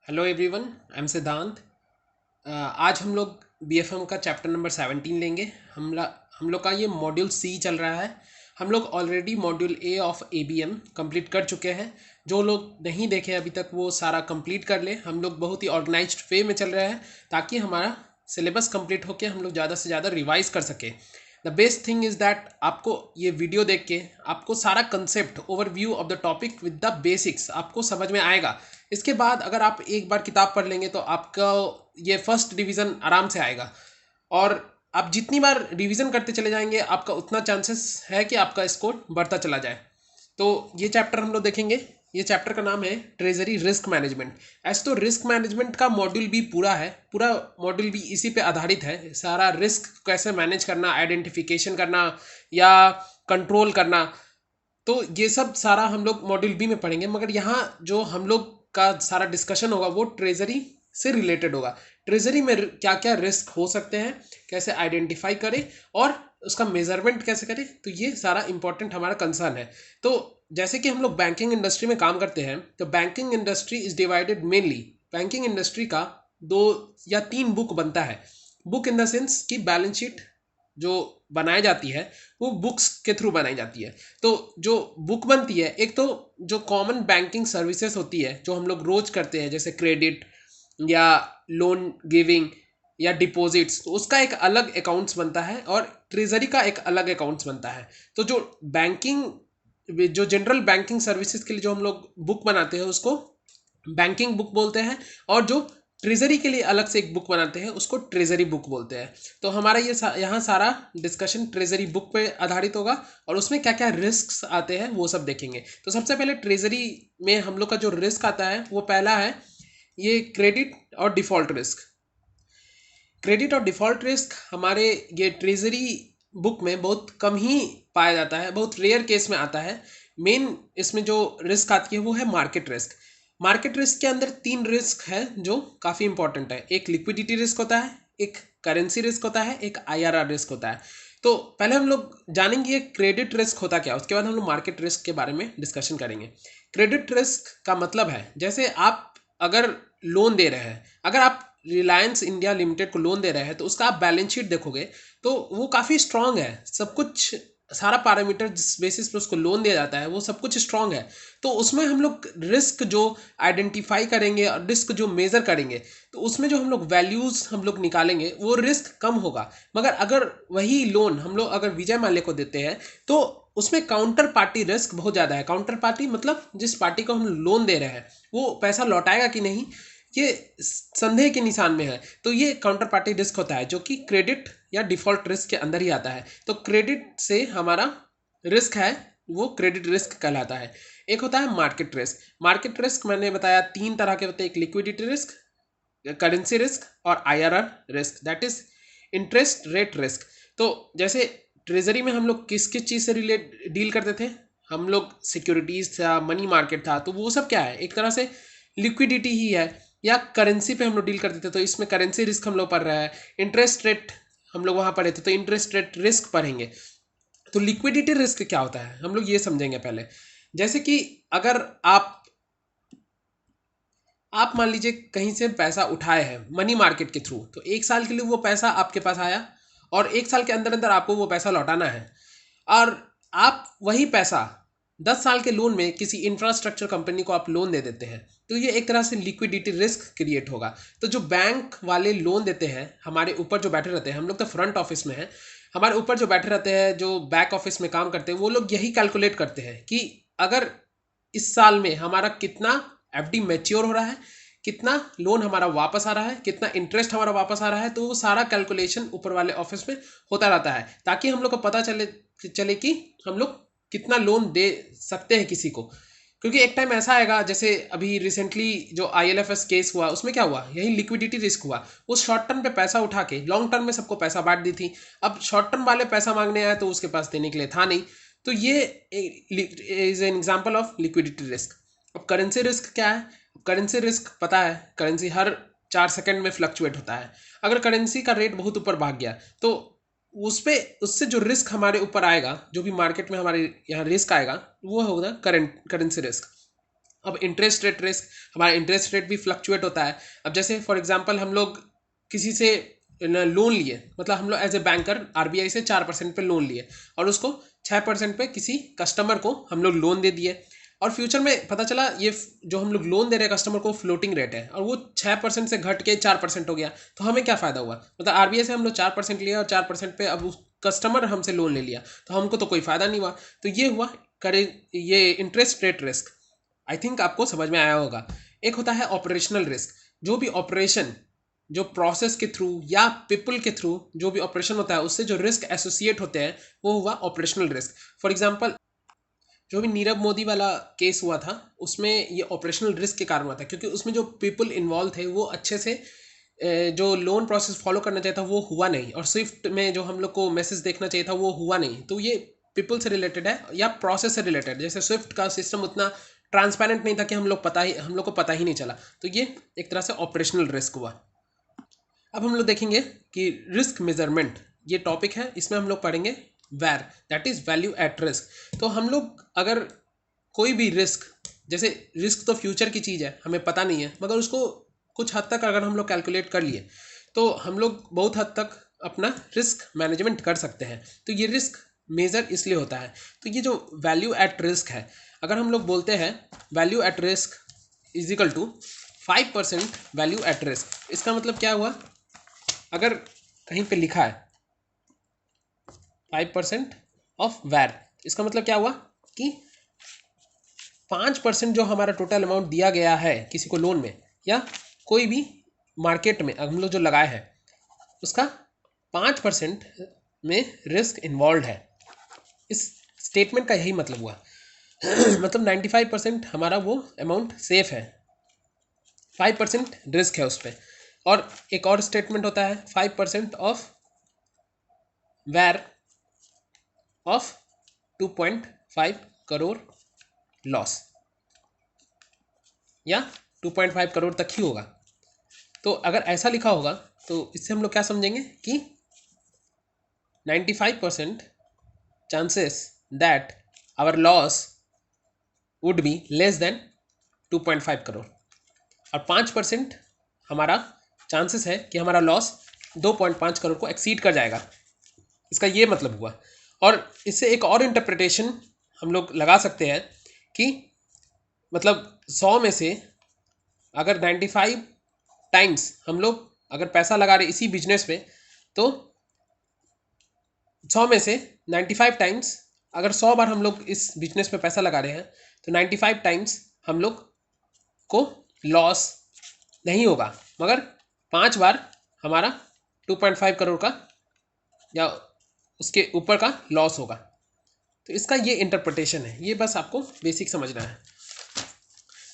Hello everyone, I am सिद्धांत। आज हम लोग बीएफएम का चैप्टर नंबर 17 लेंगे। हम लोग का ये मॉड्यूल सी चल रहा है। हम लोग already module A of ABM complete कर चुके हैं। जो लोग नहीं देखे अभी तक वो सारा कंप्लीट कर ले। हम लोग बहुत ही ऑर्गेनाइज्ड वे में चल रहे हैं ताकि हमारा सिलेबस कंप्लीट होकर हम लोग ज़्यादा से ज़्यादा रिवाइज कर सकें। The best thing is that आपको ये वीडियो देख के आपको सारा concept overview of the topic with the basics आपको समझ में आएगा। इसके बाद अगर आप एक बार किताब पढ़ लेंगे तो आपका ये फर्स्ट डिवीज़न आराम से आएगा। और आप जितनी बार रिवीजन करते चले जाएंगे आपका उतना चांसेस है कि आपका स्कोर बढ़ता चला जाए। तो ये चैप्टर हम लोग देखेंगे। ये चैप्टर का नाम है ट्रेजरी रिस्क मैनेजमेंट। ऐसे तो रिस्क मैनेजमेंट का मॉड्यूल भी पूरा है, पूरा मॉड्यूल भी इसी पे आधारित है। सारा रिस्क कैसे मैनेज करना, आइडेंटिफिकेशन करना या कंट्रोल करना, तो ये सब सारा हम लोग मॉड्यूल बी में पढ़ेंगे। मगर यहाँ जो हम लोग का सारा डिस्कशन होगा वो ट्रेजरी से रिलेटेड होगा। ट्रेजरी में क्या क्या रिस्क हो सकते हैं, कैसे आइडेंटिफाई करें और उसका मेजरमेंट कैसे करें, तो ये सारा इंपॉर्टेंट हमारा कंसर्न है। तो जैसे कि हम लोग बैंकिंग इंडस्ट्री में काम करते हैं तो banking industry is divided mainly, banking industry का 2 या 3 बुक बनता है। बुक इन द सेंस कि बैलेंस शीट जो बनाई जाती है वो बुक्स के थ्रू बनाई जाती है। तो जो बुक बनती है, एक तो जो कॉमन बैंकिंग सर्विसेज होती है जो हम लोग रोज करते हैं, जैसे क्रेडिट या लोन गिविंग या डिपॉजिट्स, तो उसका एक अलग अकाउंट्स बनता है और ट्रेजरी का एक अलग अकाउंट्स बनता है। तो जो बैंकिंग, जो जनरल बैंकिंग सर्विसेज के लिए जो हम लोग बुक बनाते हैं उसको बैंकिंग बुक बोलते हैं, और जो ट्रेजरी के लिए अलग से एक बुक बनाते हैं उसको ट्रेजरी बुक बोलते हैं। तो हमारा ये यहाँ सारा डिस्कशन ट्रेजरी बुक पे आधारित होगा और उसमें क्या क्या रिस्क आते हैं वो सब देखेंगे। तो सबसे पहले ट्रेजरी में हम लोग का जो रिस्क आता है वो पहला है ये क्रेडिट और डिफ़ॉल्ट रिस्क। क्रेडिट और डिफ़ॉल्ट रिस्क हमारे ये ट्रेजरी बुक में बहुत कम ही पाया जाता है, बहुत रेयर केस में आता है। मेन इसमें जो रिस्क आती है वो है मार्केट रिस्क। मार्केट रिस्क के अंदर 3 रिस्क है जो काफ़ी इंपॉर्टेंट है। एक लिक्विडिटी रिस्क होता है, एक करेंसी रिस्क होता है, एक आईआरआर रिस्क होता है। तो पहले हम लोग जानेंगे ये क्रेडिट रिस्क होता क्या, उसके बाद हम लोग मार्केट रिस्क के बारे में डिस्कशन करेंगे। क्रेडिट रिस्क का मतलब है जैसे आप अगर लोन दे रहे हैं, अगर आप रिलायंस इंडिया लिमिटेड को लोन दे रहे हैं तो उसका आप बैलेंस शीट देखोगे तो वो काफ़ी स्ट्रांग है। सब कुछ, सारा पैरामीटर जिस बेसिस पे उसको लोन दिया जाता है वो सब कुछ स्ट्रांग है। तो उसमें हम लोग रिस्क जो आइडेंटिफाई करेंगे और रिस्क जो मेज़र करेंगे तो उसमें जो हम लोग वैल्यूज़ हम लोग निकालेंगे वो रिस्क कम होगा। मगर अगर वही लोन हम लोग अगर विजय माल्या को देते हैं तो उसमें काउंटर पार्टी रिस्क बहुत ज़्यादा है। काउंटर पार्टी मतलब जिस पार्टी को हम लोन दे रहे हैं वो पैसा लौटाएगा कि नहीं, ये संदेह के निशान में है। तो ये काउंटर पार्टी रिस्क होता है जो कि क्रेडिट या डिफॉल्ट रिस्क के अंदर ही आता है। तो क्रेडिट से हमारा रिस्क है वो क्रेडिट रिस्क कहलाता है। एक होता है मार्केट रिस्क। मार्केट रिस्क मैंने बताया 3 तरह के होते हैं, एक लिक्विडिटी रिस्क, करेंसी रिस्क और IRR risk, that is interest rate risk. तो जैसे ट्रेजरी में हम लोग किस किस चीज़ से रिलेट डील करते थे, हम लोग सिक्योरिटीज था, मनी मार्केट था, तो वो सब क्या है, एक तरह से लिक्विडिटी ही है। या करेंसी पे हम लोग डील करते थे तो इसमें करेंसी रिस्क हम लोग पढ़ रहे हैं। इंटरेस्ट रेट हम लोग वहाँ पढ़े थे तो इंटरेस्ट रेट रिस्क पढ़ेंगे। तो लिक्विडिटी रिस्क क्या होता है हम लोग ये समझेंगे पहले। जैसे कि अगर आप मान लीजिए कहीं से पैसा उठाए हैं मनी मार्केट के थ्रू, तो 1 साल के लिए वो पैसा आपके पास आया और 1 साल के अंदर अंदर आपको वो पैसा लौटाना है। और आप वही पैसा 10 साल के लोन में किसी इंफ्रास्ट्रक्चर कंपनी को आप लोन दे देते हैं, तो ये एक तरह से लिक्विडिटी रिस्क क्रिएट होगा। तो जो बैंक वाले लोन देते हैं हमारे ऊपर जो बैठे रहते हैं, हम लोग तो फ्रंट ऑफिस में हैं, हमारे ऊपर जो बैठे रहते हैं जो बैक ऑफिस में काम करते हैं वो लोग यही कैलकुलेट करते हैं कि अगर इस साल में हमारा कितना एफडी मैच्योर हो रहा है, कितना लोन हमारा वापस आ रहा है, कितना इंटरेस्ट हमारा वापस आ रहा है, तो वो सारा कैलकुलेशन ऊपर वाले ऑफिस में होता रहता है ताकि हम लोग को पता चले कि हम लोग कितना लोन दे सकते हैं किसी को। क्योंकि एक टाइम ऐसा आएगा, जैसे अभी रिसेंटली जो आईएलएफएस केस हुआ उसमें क्या हुआ, यही लिक्विडिटी रिस्क हुआ। वो शॉर्ट टर्म पे पैसा उठा के लॉन्ग टर्म में सबको पैसा बांट दी थी। अब शॉर्ट टर्म वाले पैसा मांगने आए तो उसके पास देने के लिए था नहीं। तो ये is an example of liquidity risk. अब करेंसी रिस्क क्या है, करेंसी रिस्क पता है, करेंसी हर 4 सेकंड में फ्लक्चुएट होता है। अगर करेंसी का रेट बहुत ऊपर भाग गया तो उससे जो रिस्क हमारे ऊपर आएगा, जो भी मार्केट में हमारे यहाँ रिस्क आएगा वो होगा करेंसी रिस्क। अब इंटरेस्ट रेट रिस्क, हमारा इंटरेस्ट रेट भी फ्लक्चुएट होता है। अब जैसे फॉर एग्जांपल हम लोग किसी से लोन लिए, मतलब हम लोग एज ए बैंकर आरबीआई से 4% पे लोन लिए और उसको 6% पे किसी कस्टमर को हम लोग लोन दे दिए, और फ्यूचर में पता चला ये जो हम लोग लोन दे रहे हैं कस्टमर को फ्लोटिंग रेट है और वो 6% से घट के 4% हो गया, तो हमें क्या फ़ायदा हुआ? मतलब आरबीआई से हम लोग 4% लिया और 4% पे अब उस कस्टमर हमसे लोन ले लिया, तो हमको तो कोई फ़ायदा नहीं हुआ। तो ये हुआ करे ये interest rate risk. I think आपको समझ में आया होगा। एक होता है ऑपरेशनल रिस्क, जो भी ऑपरेशन, जो प्रोसेस के थ्रू या पीपल के थ्रू जो भी ऑपरेशन होता है उससे जो रिस्क एसोसिएट होते हैं वो हुआ ऑपरेशनल रिस्क। फॉर एग्जांपल जो भी नीरव मोदी वाला केस हुआ था उसमें ये ऑपरेशनल रिस्क के कारण हुआ था, क्योंकि उसमें जो पीपल इन्वॉल्व थे वो अच्छे से जो लोन प्रोसेस फॉलो करना चाहिए था वो हुआ नहीं, और स्विफ्ट में जो हम लोग को मैसेज देखना चाहिए था वो हुआ नहीं। तो ये पीपल से रिलेटेड है या प्रोसेस से रिलेटेड। जैसे स्विफ्ट का सिस्टम उतना ट्रांसपेरेंट नहीं था कि हम लोग को पता ही नहीं चला, तो ये एक तरह से ऑपरेशनल रिस्क हुआ। अब हम लोग देखेंगे कि रिस्क मेजरमेंट ये टॉपिक है, इसमें हम लोग पढ़ेंगे वैर, that is value at risk. तो हम लोग अगर कोई भी रिस्क, जैसे रिस्क तो फ्यूचर की चीज़ है हमें पता नहीं है, मगर उसको कुछ हद तक अगर हम लोग कैलकुलेट कर लिए तो हम लोग बहुत हद तक अपना रिस्क मैनेजमेंट कर सकते हैं। तो ये रिस्क मेजर इसलिए होता है। तो ये जो वैल्यू एट रिस्क है, अगर हम लोग बोलते हैं value at risk is equal to 5% value at risk, इसका मतलब क्या हुआ? अगर कहीं पे लिखा है 5% ऑफ वैर, इसका मतलब क्या हुआ कि 5% जो हमारा टोटल अमाउंट दिया गया है किसी को लोन में या कोई भी मार्केट में हम लोग जो लगाए हैं उसका 5% में रिस्क इन्वॉल्व है। इस स्टेटमेंट का यही मतलब हुआ। मतलब 95% हमारा वो अमाउंट सेफ है, 5% रिस्क है उस पर। और एक और स्टेटमेंट होता है 5% ऑफ वैर ऑफ 2.5 करोड़ लॉस, या 2.5 करोड़ तक ही होगा। तो अगर ऐसा लिखा होगा तो इससे हम लोग क्या समझेंगे कि 95% chances that our loss would be less than 2.5 crore, और 5% हमारा चांसेस है कि हमारा लॉस 2.5 करोड़ को एक्सीड कर जाएगा। इसका ये मतलब हुआ। और इससे एक और इंटरप्रिटेशन हम लोग लगा सकते हैं कि मतलब 100 में से अगर 95 टाइम्स हम लोग अगर पैसा लगा रहे इसी बिजनेस में, तो 100 में से 95 टाइम्स अगर 100 बार हम लोग इस बिजनेस में पैसा लगा रहे हैं तो 95 टाइम्स हम लोग को लॉस नहीं होगा, मगर 5 बार हमारा 2.5 करोड़ का या उसके ऊपर का लॉस होगा। तो इसका ये इंटरप्रिटेशन है, ये बस आपको बेसिक समझना है।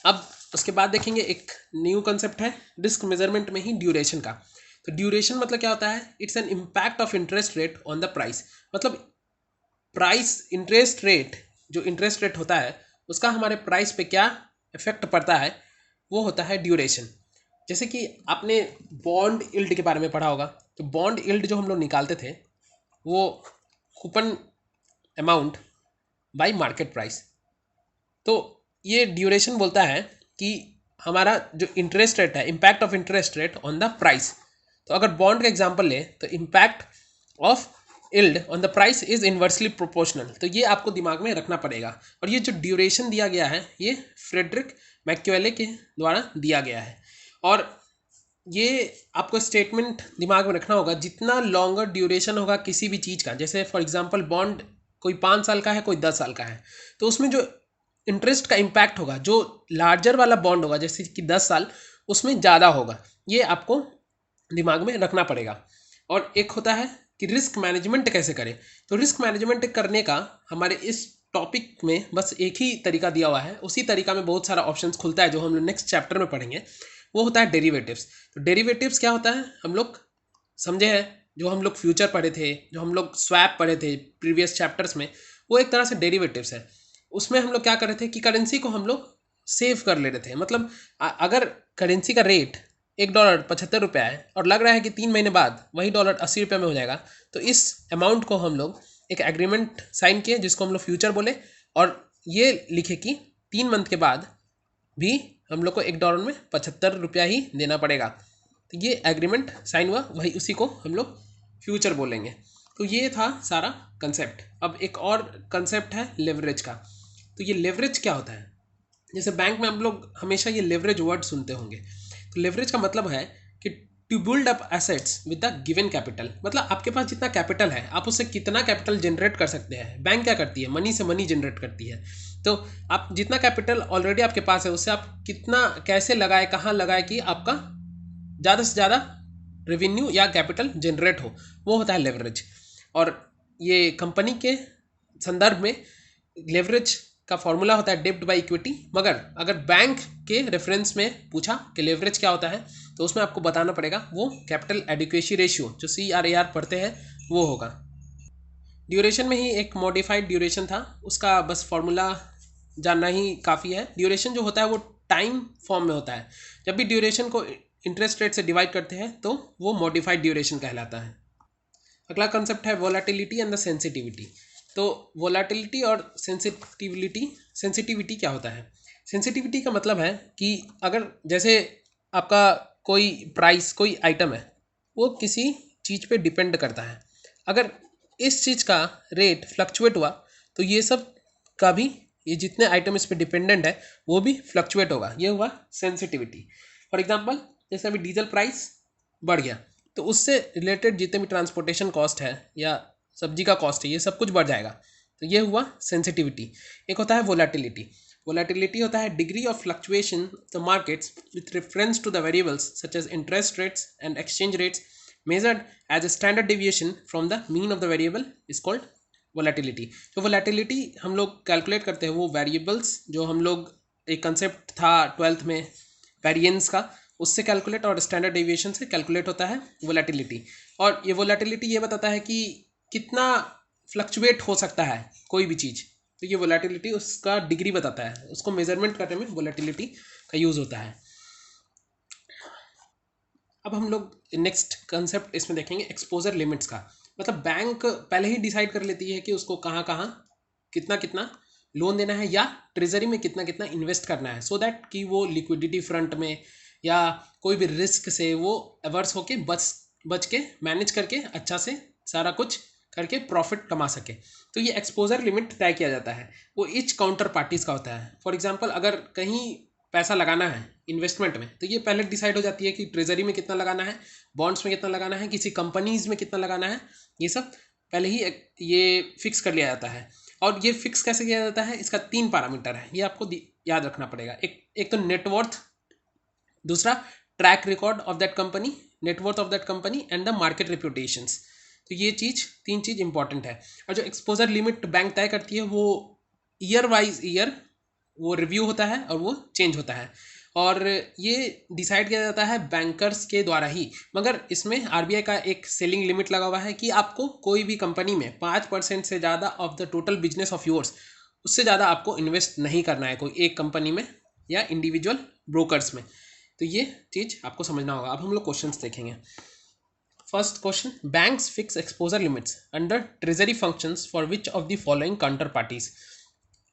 अब उसके बाद देखेंगे एक न्यू कंसेप्ट है रिस्क मेजरमेंट में ही ड्यूरेशन का। तो ड्यूरेशन मतलब क्या होता है? It's an impact of interest rate on the price. मतलब प्राइस इंटरेस्ट रेट, जो इंटरेस्ट रेट होता है उसका हमारे प्राइस पे क्या इफेक्ट पड़ता है, वो होता है ड्यूरेशन। जैसे कि आपने बॉन्ड यील्ड के बारे में पढ़ा होगा, तो बॉन्ड यील्ड जो हम लोग निकालते थे वो coupon amount by market price. तो ये ड्यूरेशन बोलता है कि हमारा जो इंटरेस्ट रेट है, impact of interest rate on the price. तो अगर बॉन्ड का एग्जांपल ले तो impact of yield on the price is inversely proportional. तो ये आपको दिमाग में रखना पड़ेगा। और ये जो ड्यूरेशन दिया गया है ये फ्रेडरिक मैक्यूएले के द्वारा दिया गया है। और ये आपको स्टेटमेंट दिमाग में रखना होगा, जितना लॉन्गर ड्यूरेशन होगा किसी भी चीज़ का, जैसे फॉर एग्जांपल बॉन्ड कोई 5 साल का है कोई 10 साल का है, तो उसमें जो इंटरेस्ट का इम्पैक्ट होगा, जो लार्जर वाला बॉन्ड होगा जैसे कि 10 साल, उसमें ज़्यादा होगा। ये आपको दिमाग में रखना पड़ेगा। और एक होता है कि रिस्क मैनेजमेंट कैसे करें। तो रिस्क मैनेजमेंट करने का हमारे इस टॉपिक में बस एक ही तरीका दिया हुआ है, उसी तरीका में बहुत सारा ऑप्शंस खुलता है जो हम लोग नेक्स्ट चैप्टर में पढ़ेंगे। वो होता है डेरिवेटिव्स। तो डेरिवेटिव्स क्या होता है हम लोग समझे हैं, जो हम लोग फ्यूचर पढ़े थे, जो हम लोग स्वैप पढ़े थे प्रीवियस चैप्टर्स में, वो एक तरह से डेरिवेटिव्स है। उसमें हम लोग क्या कर रहे थे कि करेंसी को हम लोग सेव कर ले रहे थे। मतलब अगर करेंसी का रेट $1.75 है और लग रहा है कि 3 महीने बाद वही $80 में हो जाएगा, तो इस अमाउंट को हम लोग एक एग्रीमेंट साइन किए जिसको हम लोग फ्यूचर बोले, और ये लिखे कि 3 मंथ के बाद भी हम लोग को $1 में 75 रुपया ही देना पड़ेगा। तो ये एग्रीमेंट साइन हुआ, वही उसी को हम लोग फ्यूचर बोलेंगे। तो ये था सारा कंसेप्ट। अब एक और कंसेप्ट है लेवरेज का। तो ये लेवरेज क्या होता है? जैसे बैंक में हम लोग हमेशा ये लेवरेज वर्ड सुनते होंगे। तो लेवरेज का मतलब है कि to build up assets with the given capital. मतलब आपके पास जितना कैपिटल है आप उससे कितना कैपिटल जनरेट कर सकते हैं। बैंक क्या करती है? मनी से मनी जनरेट करती है। तो आप जितना कैपिटल ऑलरेडी आपके पास है उससे आप कितना कैसे लगाए, कहाँ लगाए कि आपका ज़्यादा से ज़्यादा रेवेन्यू या कैपिटल जनरेट हो, वो होता है लेवरेज। और ये कंपनी के संदर्भ में लेवरेज का फॉर्मूला होता है डेब्ट बाय इक्विटी। मगर अगर बैंक के रेफरेंस में पूछा कि लेवरेज क्या होता है तो उसमें आपको बताना पड़ेगा वो कैपिटल एडिक्वेसी रेशियो जो CRAR पढ़ते हैं वो होगा। ड्यूरेशन में ही एक मॉडिफाइड ड्यूरेशन था, उसका बस फॉर्मूला जानना ही काफ़ी है। ड्यूरेशन जो होता है वो टाइम फॉर्म में होता है। जब भी ड्यूरेशन को इंटरेस्ट रेट से डिवाइड करते हैं तो वो मॉडिफाइड ड्यूरेशन कहलाता है। अगला कंसेप्ट है वोलाटिलिटी एंड द सेंसिटिविटी। तो वोलाटिलिटी और सेंसिटिविटी क्या होता है? सेंसिटिविटी का मतलब है कि अगर जैसे आपका कोई प्राइस, कोई आइटम है, वो किसी चीज़ पे डिपेंड करता है। अगर इस चीज़ का रेट फ्लक्चुएट हुआ तो ये सब का भी, ये जितने आइटम इस पे डिपेंडेंट है वो भी फ्लक्चुएट होगा। ये हुआ सेंसिटिविटी। फॉर एग्जांपल जैसे अभी डीजल प्राइस बढ़ गया तो उससे रिलेटेड जितने भी ट्रांसपोर्टेशन कॉस्ट है या सब्जी का कॉस्ट है ये सब कुछ बढ़ जाएगा। तो ये हुआ सेंसिटिविटी। एक होता है वोलाटिलिटी। वोलाटिलिटी होता है degree of fluctuation the markets with reference to the variables such as interest rates and exchange rates measured as a standard deviation from the mean of the variable is called volatility. जो volatility हम लोग calculate करते हैं वो variables, जो हम लोग एक कंसेप्ट था 12th में वेरिएंस का, उससे कैलकुलेट और स्टैंडर्ड डेविएशन से कैलकुलेट होता है वोलेटिलिटी। और ये वोलेटिलिटी ये बताता है कि कितना फ्लक्चुएट हो सकता है कोई भी चीज़। तो ये वोलेटिलिटी उसका डिग्री बताता है, उसको मेजरमेंट करने में वोलेटिलिटी का यूज़ होता है। अब हम लोग नेक्स्ट कंसेप्ट इसमें देखेंगे एक्सपोजर लिमिट्स का। मतलब बैंक पहले ही डिसाइड कर लेती है कि उसको कहाँ कहाँ कितना कितना लोन देना है या ट्रेजरी में कितना कितना इन्वेस्ट करना है, सो दैट कि वो लिक्विडिटी फ्रंट में या कोई भी रिस्क से वो अवर्स होके बच के मैनेज करके अच्छा से सारा कुछ करके प्रॉफिट कमा सके। तो ये एक्सपोजर लिमिट तय किया जाता है, वो ईच काउंटर पार्टीज का होता है। फॉर एग्जांपल अगर कहीं पैसा लगाना है इन्वेस्टमेंट में तो ये पहले डिसाइड हो जाती है कि ट्रेजरी में कितना लगाना है, बॉन्ड्स में कितना लगाना है, किसी कंपनीज में कितना लगाना है, ये सब पहले ही ये फिक्स कर लिया जाता है। और ये फिक्स कैसे किया जाता है, इसका 3 पैरामीटर है, ये आपको याद रखना पड़ेगा। एक तो नेटवर्थ, दूसरा track record of that company, net worth of that company and the market reputations. तो ये तीन चीज़ इंपॉर्टेंट है। और जो एक्सपोजर लिमिट बैंक तय करती है वो ईयर वाइज ईयर वो रिव्यू होता है और वो चेंज होता है। और ये डिसाइड किया जाता है बैंकर्स के द्वारा ही। मगर इसमें RBI का एक सेलिंग लिमिट लगा हुआ है कि आपको कोई भी कंपनी में 5% से ज़्यादा of the total business of yours, उससे ज़्यादा आपको इन्वेस्ट नहीं करना है कोई एक कंपनी में या इंडिविजुअल ब्रोकर्स में। तो ये चीज़ आपको समझना होगा। अब हम लोग क्वेश्चंस देखेंगे। First question, banks fix exposure limits under treasury functions for which of the following counter parties.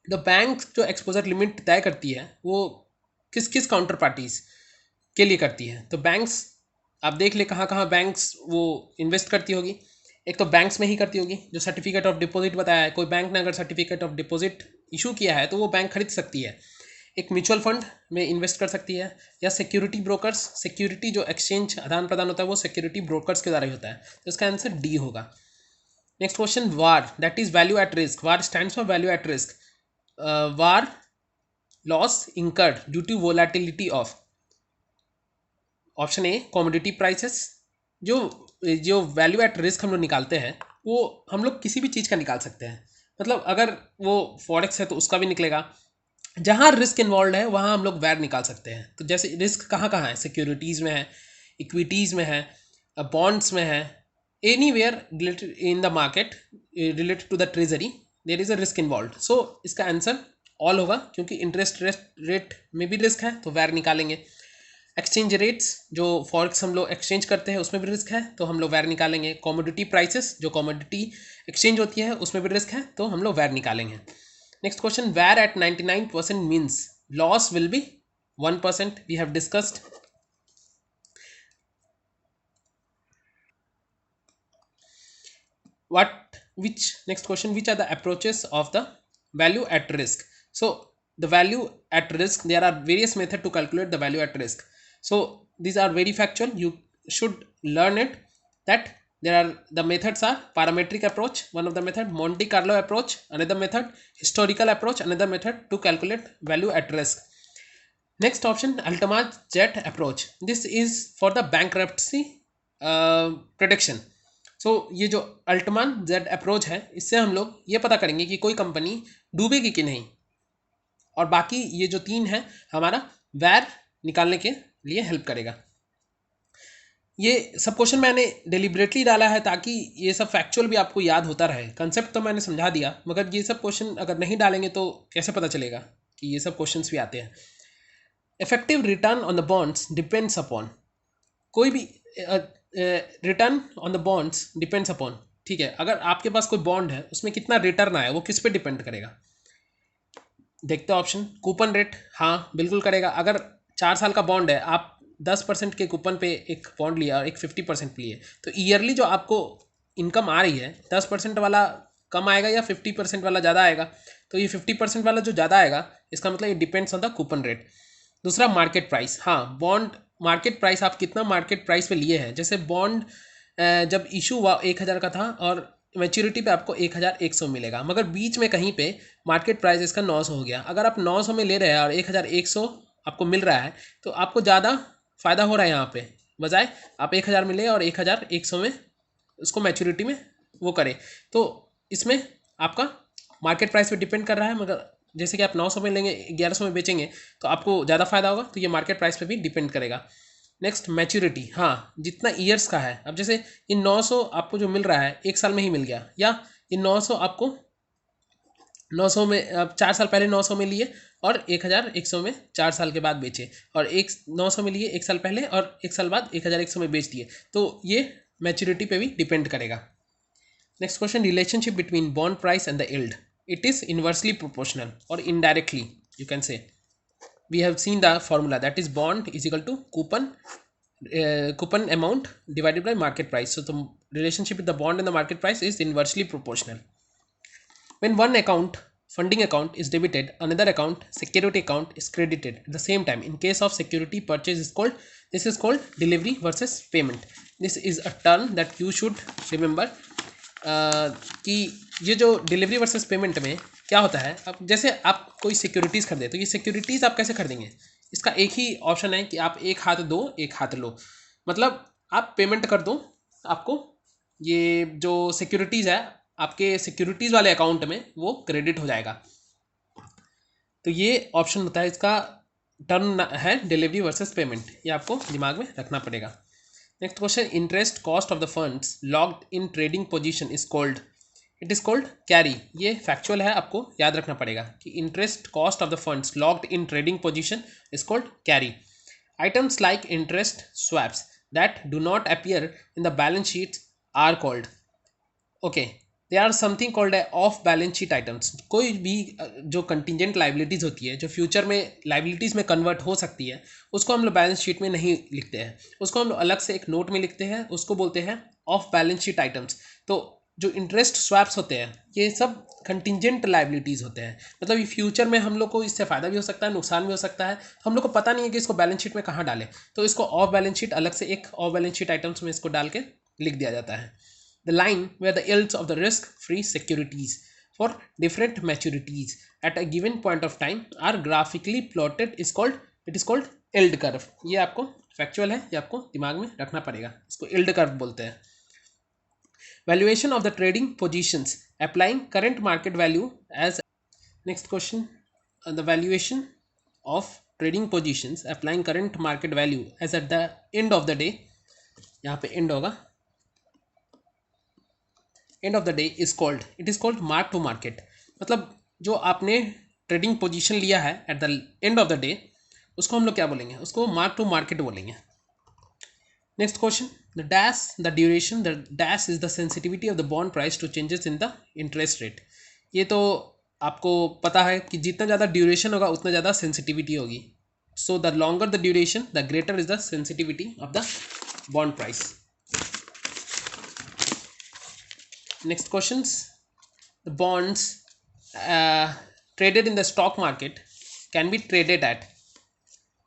The bank जो एक्सपोजर लिमिट तय करती है वो किस किस काउंटर पार्टीज के लिए करती है। तो बैंक्स आप देख ले कहाँ कहाँ बैंक्स वो इन्वेस्ट करती होगी। एक तो बैंक्स में ही करती होगी, जो सर्टिफिकेट ऑफ डिपॉजिट बताया है, कोई बैंक ने अगर सर्टिफिकेट ऑफ डिपॉजिट इशू किया है तो वो बैंक खरीद सकती है। एक म्यूचुअल फंड में इन्वेस्ट कर सकती है, या सिक्योरिटी ब्रोकर्स, सिक्योरिटी जो एक्सचेंज आदान प्रदान होता है वो सिक्योरिटी ब्रोकर्स के द्वारा ही होता है। तो इसका आंसर डी होगा। Next question, VaR that is value at risk. VaR stands for value at risk. VaR loss incurred due to volatility of, option A commodity prices. जो जो वैल्यू एट रिस्क हम लोग निकालते हैं वो हम लोग किसी भी चीज़ का निकाल सकते हैं। मतलब अगर वो फॉरेक्स है तो उसका भी निकलेगा। जहाँ रिस्क इन्वॉल्व है वहाँ हम लोग वैर निकाल सकते हैं। तो जैसे रिस्क कहाँ कहाँ है, सिक्योरिटीज़ में है, इक्विटीज़ में है, बॉन्ड्स में है, anywhere related in the market related to the treasury there is a risk involve. So इसका आंसर ऑल होगा, क्योंकि इंटरेस्ट रेट में भी रिस्क है तो वैर निकालेंगे। एक्सचेंज रेट्स जो फॉरेक्स हम लोग एक्सचेंज करते हैं उसमें भी रिस्क है तो हम लोग वैर निकालेंगे। कमोडिटी प्राइसेस जो कमोडिटी एक्सचेंज होती है उसमें भी रिस्क है तो हम लोग वैर निकालेंगे। Next question, VaR at 99% means loss will be 1% we have discussed. Which next question, which are the approaches of the value at risk? So the value at risk, there are various methods to calculate the value at risk. So these are very factual, you should learn it, that there are the methods are parametric approach, one of the method, Monte Carlo approach another method, historical approach another method to calculate value at risk. Next option, Altman Jet approach, this is for the bankruptcy prediction. सो ये जो Altmann Z approach है, इससे हम लोग ये पता करेंगे कि कोई कंपनी डूबेगी कि नहीं, और बाकी ये जो तीन है हमारा वैर निकालने के लिए हेल्प करेगा। ये सब क्वेश्चन मैंने डेलिबरेटली डाला है ताकि ये सब फैक्चुअल भी आपको याद होता रहे। कंसेप्ट तो मैंने समझा दिया, मगर ये सब क्वेश्चन अगर नहीं डालेंगे तो कैसे पता चलेगा कि ये सब क्वेश्चंस भी आते हैं। Effective return on the bonds depends upon, कोई भी return on the bonds depends upon, ठीक है, अगर आपके पास कोई बॉन्ड है उसमें कितना रिटर्न आया वो किस पे डिपेंड करेगा। देखते हो ऑप्शन, कूपन रेट, हाँ बिल्कुल करेगा। अगर 4 साल का बॉन्ड है, आप 10% के कूपन पे एक बॉन्ड लिया और एक 50% लिए, तो ईयरली जो आपको इनकम आ रही है 10% वाला कम आएगा या 50% वाला ज़्यादा आएगा। तो ये 50% वाला जो ज़्यादा आएगा इसका मतलब ये depends on the coupon rate. दूसरा मार्केट प्राइस, हाँ बॉन्ड मार्केट प्राइस, आप कितना मार्केट प्राइस पे लिए हैं। जैसे बॉन्ड जब इशू हुआ 1000 का था और मैच्योरिटी पे आपको 1100 मिलेगा, मगर बीच में कहीं पे मार्केट प्राइस इसका 900 हो गया। अगर आप 900 में ले रहे हैं और 1100 आपको मिल रहा है तो आपको ज़्यादा फ़ायदा हो रहा है यहाँ पे, बजाय आप 1000 में ले और 1100 में उसको मैच्योरिटी में वो करें। तो इसमें आपका मार्केट प्राइस पे डिपेंड कर रहा है, मगर जैसे कि आप 900 में लेंगे 1100 में बेचेंगे तो आपको ज़्यादा फायदा होगा, तो ये मार्केट प्राइस पे भी डिपेंड करेगा। नेक्स्ट मैच्योरिटी, हाँ जितना ईयर्स का है। अब जैसे इन 900 आपको जो मिल रहा है 1 साल में ही मिल गया, या इन 900 आपको 900 में अब 4 साल पहले 900 में लिए और 1100 में 4 साल के बाद बेचे, और 900 में लिए 1 साल पहले और 1 साल बाद 1100 में बेच दिए, तो ये मैच्योरिटी पे भी डिपेंड करेगा। Next question, relationship between bond price and the yield, it is inversely proportional or indirectly you can say. We have seen the formula, that is bond is equal to coupon amount divided by market price. So the relationship with the bond and the market price is inversely proportional. When one account, funding account, is debited, another account, security account, is credited at the same time. In case of security purchase this is called delivery versus payment. This is a term that you should remember कि ये जो delivery versus payment में क्या होता है। अब जैसे आप कोई सिक्योरिटीज़ खरीदे, तो ये सिक्योरिटीज़ आप कैसे खरीदेंगे, इसका एक ही ऑप्शन है कि आप एक हाथ दो एक हाथ लो, मतलब आप पेमेंट कर दो, आपको ये जो सिक्योरिटीज़ है आपके सिक्योरिटीज़ वाले अकाउंट में वो क्रेडिट हो जाएगा। तो ये ऑप्शन होता है, इसका टर्म है डिलीवरी वर्सेस पेमेंट, ये आपको दिमाग में रखना पड़ेगा। Next question, interest cost of the funds locked in trading position is called, it is called carry. ये फैक्चुअल है, आपको याद रखना पड़ेगा कि interest cost of the funds locked in trading position is called carry. Items like interest swaps that do not appear in the balance sheets are called, okay, they are something called है off balance sheet items. कोई भी जो contingent liabilities होती है, जो future में liabilities में convert हो सकती है, उसको हम लोग बैलेंस शीट में नहीं लिखते हैं, उसको हम लोग अलग से एक नोट में लिखते हैं, उसको बोलते हैं ऑफ बैलेंस शीट आइटम्स। तो जो इंटरेस्ट स्वैप्स होते हैं ये सब कंटिजेंट लाइबिलिटीज़ होते हैं, मतलब ये फ्यूचर में हम लोग को इससे फ़ायदा भी हो सकता है, नुकसान भी हो सकता है, हम लोग को पता नहीं है कि इसको बैलेंस शीट में कहाँ डालें, तो इसको ऑफ बैलेंस शीट अलग से एक ऑफ बैलेंस शीट आइटम्स में इसको डाल के लिख दिया जाता है। The line where the yields of the risk-free securities for different maturities at a given point of time are graphically plotted is called yield curve। ये आपको फैक्चुअल है, ये आपको दिमाग में रखना पड़ेगा, इसको yield curve बोलते हैं। Valuation of the trading positions applying current market value as, next question, the valuation of trading positions applying current market value as at the end of the day, यहाँ पे end होगा, end of the day is called, it is called mark to market. मतलब जो आपने trading position लिया है at the end of the day, उसको हम लोग क्या बोलेंगे, उसको मार्क टू मार्केट बोलेंगे। Next question, the dash the duration, the dash is the sensitivity of the bond price to changes in the interest rate. ये तो आपको पता है कि जितना ज़्यादा ड्यूरेशन होगा उतना ज़्यादा सेंसिटिविटी होगी, So the longer the duration, the greater is the sensitivity of the bond price. Next questions. The bonds traded in the stock market can be traded at.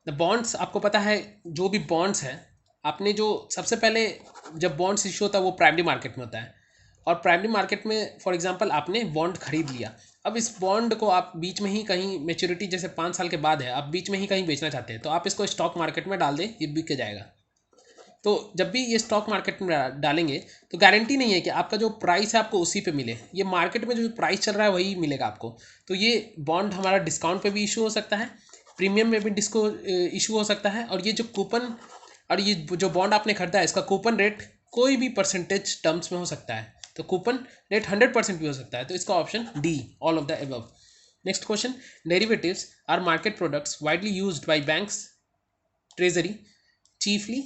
The bonds, आपको पता है जो भी bonds हैं, आपने जो सबसे पहले जब बॉन्ड्स इशू होता है वो प्राइमरी मार्केट में होता है, और प्राइमरी मार्केट में फॉर एग्जांपल आपने बॉन्ड खरीद लिया, अब इस बॉन्ड को आप बीच में ही कहीं मेच्योरिटी जैसे 5 साल के बाद है, आप बीच में ही कहीं बेचना चाहते हैं, तो आप इसको स्टॉक मार्केट में डाल दें, ये बिक के जाएगा। तो जब भी ये स्टॉक मार्केट में डालेंगे तो गारंटी नहीं है कि आपका जो प्राइस है आपको उसी पे मिले, ये मार्केट में जो प्राइस चल रहा है वही मिलेगा आपको। तो ये बॉन्ड हमारा डिस्काउंट पे भी इशू हो सकता है, प्रीमियम में भी डिस्को इशू हो सकता है, और ये जो कूपन और ये जो बॉन्ड आपने खरीदा है इसका कूपन रेट कोई भी परसेंटेज टर्म्स में हो सकता है, तो कूपन रेट 100% भी हो सकता है। तो इसका option D, all of the above. Next question, derivatives are market products widely used by banks treasury chiefly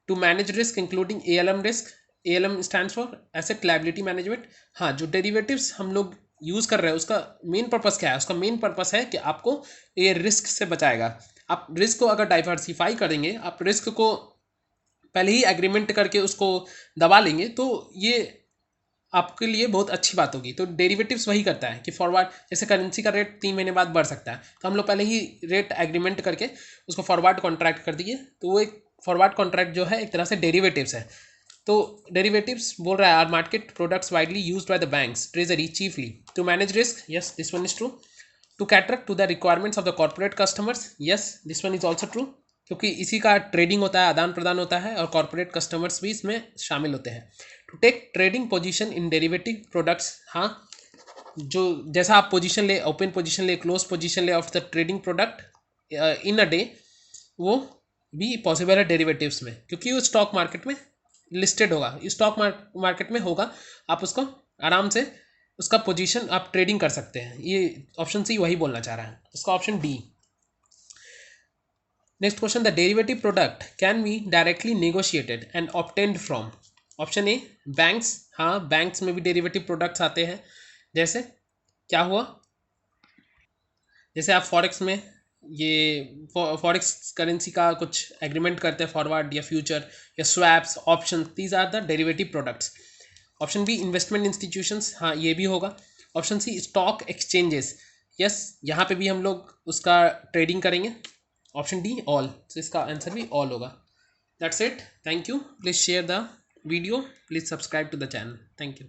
to manage risk including ALM risk. ALM stands for asset liability management. हाँ, जो derivatives हम लोग use कर रहे हैं उसका main purpose क्या है? उसका मेन पर्पस है कि आपको ये रिस्क से बचाएगा। आप रिस्क को अगर डाइवर्सिफाई करेंगे, आप रिस्क को पहले ही एग्रीमेंट करके उसको दबा लेंगे, तो ये आपके लिए बहुत अच्छी बात होगी। तो डेरिवेटिव्स वही करता है कि फॉरवर्ड, जैसे करेंसी का रेट 3 महीने बाद बढ़ सकता है, तो हम लोग पहले ही रेट एग्रीमेंट करके उसको फॉरवर्ड कॉन्ट्रैक्ट कर दिए, तो वो एक फॉरवर्ड कॉन्ट्रैक्ट जो है एक तरह से डेरिवेटिव्स है। तो डेरिवेटिव्स बोल रहा है are market products widely used by the banks treasury chiefly to manage risk, yes this one is true, to cater to the requirements of the corporate customers, yes this one is also true, क्योंकि इसी का trading होता है, आदान प्रदान होता है, और कॉर्पोरेट कस्टमर्स भी इसमें शामिल होते हैं। To take trading position in derivative products, हाँ, जो जैसा आप पोजीशन ले, ओपन पोजीशन ले, क्लोज पोजीशन ले of the trading product in a day, वो भी पॉसिबल है डेरिवेटिव्स में, क्योंकि वो स्टॉक मार्केट में लिस्टेड होगा, स्टॉक मार्केट में होगा, आप उसको आराम से उसका पोजीशन आप ट्रेडिंग कर सकते हैं। ये ऑप्शन सी वही बोलना चाह रहा है, इसका option D. Next question, the derivative product can be directly negotiated and obtained from. Option A banks, हाँ बैंक्स में भी डेरिवेटिव प्रोडक्ट्स आते हैं। जैसे क्या हुआ, जैसे आप फॉरेक्स में ये फॉरेक्स करेंसी का कुछ एग्रीमेंट करते हैं, फॉरवर्ड या फ्यूचर या swaps, option, these are the derivative products. Option B investment institutions, हाँ ये भी होगा। Option C stock exchanges, yes यहाँ पे भी हम लोग उसका ट्रेडिंग करेंगे। ऑप्शन डी ऑल, तो इसका आंसर भी ऑल होगा। That's it, thank you, please share the video, please subscribe to the channel, thank you.